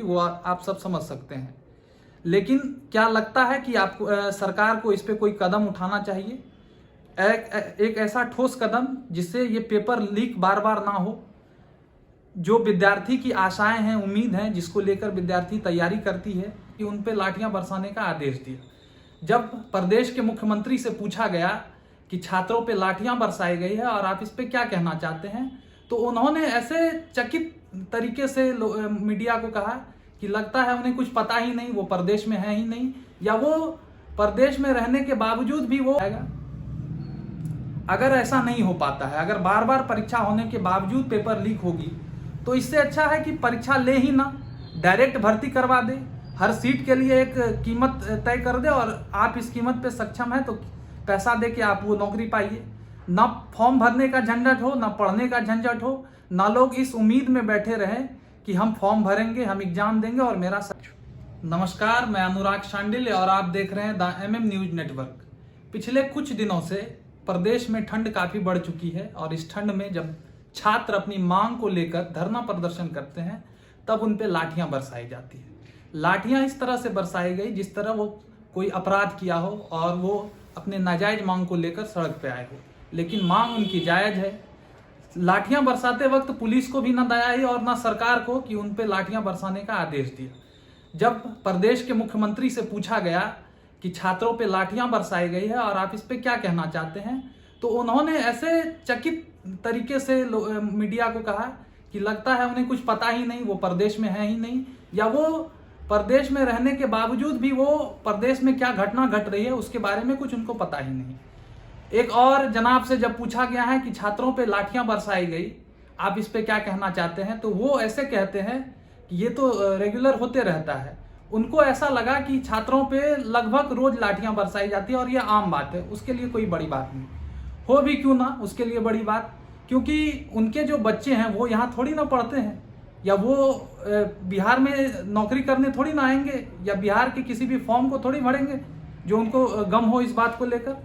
वो आप सब समझ सकते हैं। लेकिन क्या लगता है कि आपको सरकार को इस पे कोई कदम उठाना चाहिए, एक ऐसा ठोस कदम जिससे ये पेपर लीक बार बार ना हो। जो विद्यार्थी की आशाएं हैं, उम्मीद हैं, जिसको लेकर विद्यार्थी तैयारी करती है, कि उन पे लाठियां बरसाने का आदेश दिया। जब प्रदेश के मुख्यमंत्री से पूछा गया कि छात्रों पे लाठियां बरसाई गई है और आप इस पे क्या कहना चाहते हैं, तो उन्होंने ऐसे चकित तरीके से मीडिया को कहा कि लगता है उन्हें कुछ पता ही नहीं, वो प्रदेश में है ही नहीं, या वो प्रदेश में रहने के बावजूद भी वो आएगा। अगर ऐसा नहीं हो पाता है, अगर बार बार परीक्षा होने के बावजूद पेपर लीक होगी, तो इससे अच्छा है कि परीक्षा ले ही ना, डायरेक्ट भर्ती करवा दे, हर सीट के लिए एक कीमत तय कर दे और आप इस कीमत पे सक्षम है तो पैसा दे के आप वो नौकरी पाइए। ना फॉर्म भरने का झंझट हो, ना पढ़ने का झंझट हो, ना लोग इस उम्मीद में बैठे रहें कि हम फॉर्म भरेंगे, हम एग्जाम देंगे और मेरा नमस्कार, मैं अनुराग शांडिल्य और आप देख रहे हैं द MM न्यूज नेटवर्क। पिछले कुछ दिनों से प्रदेश में ठंड काफी बढ़ चुकी है और इस ठंड में जब छात्र अपनी मांग को लेकर धरना प्रदर्शन करते हैं, तब उन पे लाठियां बरसाई जाती है। लाठियां इस तरह से बरसाई गई जिस तरह वो कोई अपराध किया हो और वो अपने नाजायज मांग को लेकर सड़क पे आए हो, लेकिन मांग उनकी जायज है। लाठियां बरसाते वक्त पुलिस को भी न दया आई और न सरकार को कि उन पे लाठियां बरसाने का आदेश दिया। जब प्रदेश के मुख्यमंत्री से पूछा गया कि छात्रों पे लाठियां बरसाई गई है और आप इस पे क्या कहना चाहते हैं, तो उन्होंने ऐसे चकित तरीके से मीडिया को कहा कि लगता है उन्हें कुछ पता ही नहीं, वो प्रदेश में है ही नहीं, या वो प्रदेश में रहने के बावजूद भी वो प्रदेश में क्या घटना घट रही है उसके बारे में कुछ उनको पता ही नहीं। एक और जनाब से जब पूछा गया है कि छात्रों पे लाठियां बरसाई गई, आप इस पे क्या कहना चाहते हैं, तो वो ऐसे कहते हैं कि ये तो रेगुलर होते रहता है। उनको ऐसा लगा कि छात्रों पे लगभग रोज लाठियां बरसाई जाती है और ये आम बात है, उसके लिए कोई बड़ी बात नहीं। हो भी क्यों ना उसके लिए बड़ी बात, क्योंकि उनके जो बच्चे हैं वो यहाँ थोड़ी ना पढ़ते हैं, या वो बिहार में नौकरी करने थोड़ी ना आएंगे, या बिहार के किसी भी फॉर्म को थोड़ी भरेंगे जो उनको गम हो इस बात को लेकर।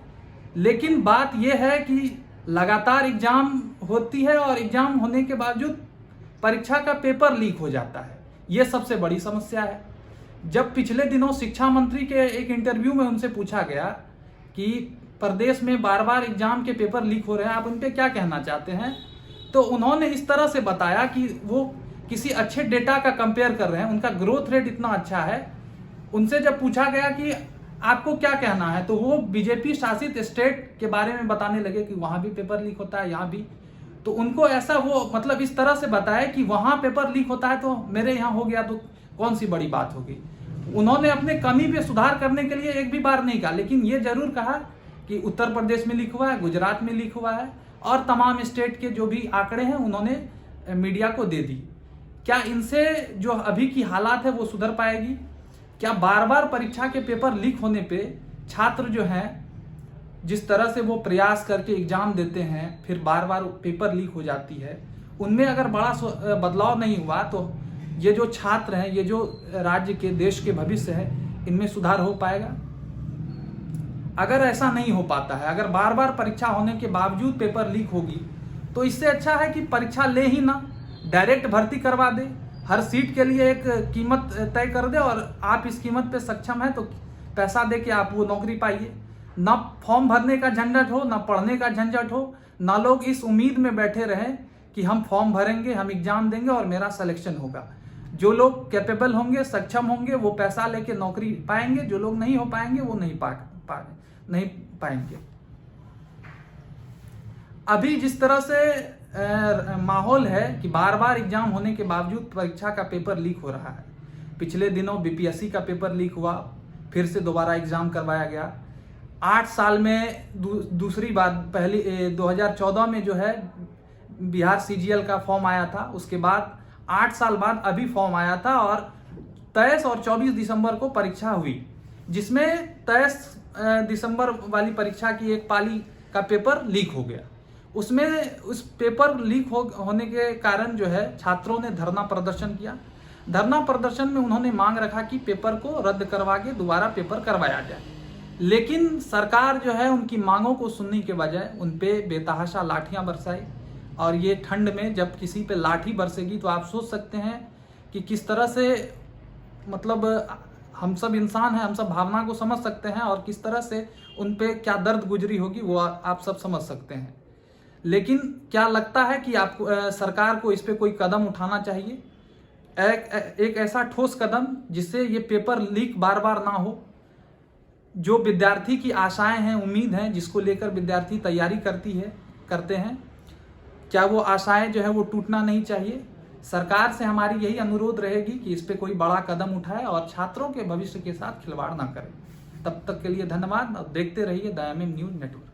लेकिन बात यह है कि लगातार एग्जाम होती है और एग्जाम होने के बावजूद परीक्षा का पेपर लीक हो जाता है, यह सबसे बड़ी समस्या है। जब पिछले दिनों शिक्षा मंत्री के एक इंटरव्यू में उनसे पूछा गया कि प्रदेश में बार बार एग्जाम के पेपर लीक हो रहे हैं, आप उन पे क्या कहना चाहते हैं, तो उन्होंने इस तरह से बताया कि वो किसी अच्छे डेटा का कंपेयर कर रहे हैं, उनका ग्रोथ रेट इतना अच्छा है। उनसे जब पूछा गया कि आपको क्या कहना है, तो वो बीजेपी शासित स्टेट के बारे में बताने लगे कि वहां भी पेपर लीक होता है, यहाँ भी। तो उनको ऐसा वो मतलब इस तरह से बताया कि वहां पेपर लीक होता है तो मेरे यहाँ हो गया तो कौन सी बड़ी बात होगी। उन्होंने अपने कमी पे सुधार करने के लिए एक भी बार नहीं कहा, लेकिन ये जरूर कहा कि उत्तर प्रदेश में लीक हुआ है, गुजरात में लीक हुआ है, और तमाम स्टेट के जो भी आंकड़े हैं उन्होंने मीडिया को दे दी। क्या इनसे जो अभी की हालात है वो सुधर पाएगी? क्या बार बार परीक्षा के पेपर लीक होने पे छात्र जो हैं, जिस तरह से वो प्रयास करके एग्जाम देते हैं, फिर बार बार पेपर लीक हो जाती है, उनमें अगर बड़ा बदलाव नहीं हुआ तो ये जो छात्र हैं, ये जो राज्य के देश के भविष्य है, इनमें सुधार हो पाएगा? अगर ऐसा नहीं हो पाता है, अगर बार बार परीक्षा होने के बावजूद पेपर लीक होगी, तो इससे अच्छा है कि परीक्षा ले ही ना, डायरेक्ट भर्ती करवा दे, हर सीट के लिए एक कीमत तय कर दे और आप इस कीमत पे सक्षम है तो पैसा दे के आप वो नौकरी पाइए। ना फॉर्म भरने का झंझट हो, ना पढ़ने का झंझट हो, ना लोग इस उम्मीद में बैठे रहें कि हम फॉर्म भरेंगे, हम एग्जाम देंगे और मेरा सिलेक्शन होगा। जो लोग कैपेबल होंगे, सक्षम होंगे, वो पैसा लेके नौकरी पाएंगे, जो लोग नहीं हो पाएंगे वो नहीं पाएंगे। अभी जिस तरह से माहौल है कि बार बार एग्जाम होने के बावजूद परीक्षा का पेपर लीक हो रहा है। पिछले दिनों BPSC का पेपर लीक हुआ, फिर से दोबारा एग्जाम करवाया गया। 8 साल में दूसरी बार, पहली 2014 में जो है बिहार CGL का फॉर्म आया था, उसके बाद 8 साल बाद अभी फॉर्म आया था और 23 और 24 दिसंबर को परीक्षा हुई, जिसमें 23 दिसंबर वाली परीक्षा की एक पाली का पेपर लीक हो गया। उसमें उस पेपर लीक होने के कारण जो है छात्रों ने धरना प्रदर्शन किया। धरना प्रदर्शन में उन्होंने मांग रखा कि पेपर को रद्द करवा के दोबारा पेपर करवाया जाए, लेकिन सरकार जो है उनकी मांगों को सुनने के बजाय उन पे बेतहाशा लाठियां बरसाई। और ये ठंड में जब किसी पे लाठी बरसेगी तो आप सोच सकते हैं कि किस तरह से मतलब हम सब इंसान हैं, हम सब भावना को समझ सकते हैं और किस तरह से उन पे क्या दर्द गुजरी होगी वो आप सब समझ सकते हैं। लेकिन क्या लगता है कि आपको सरकार को इस पे कोई कदम उठाना चाहिए, एक ऐसा ठोस कदम जिससे ये पेपर लीक बार बार ना हो। जो विद्यार्थी की आशाएं हैं, उम्मीद हैं, जिसको लेकर विद्यार्थी तैयारी करते हैं, क्या वो आशाएं जो है वो टूटना नहीं चाहिए। सरकार से हमारी यही अनुरोध रहेगी कि इस पे कोई बड़ा कदम उठाए और छात्रों के भविष्य के साथ खिलवाड़ ना करे। तब तक के लिए धन्यवाद और देखते रहिए द MM न्यूज़ नेटवर्क।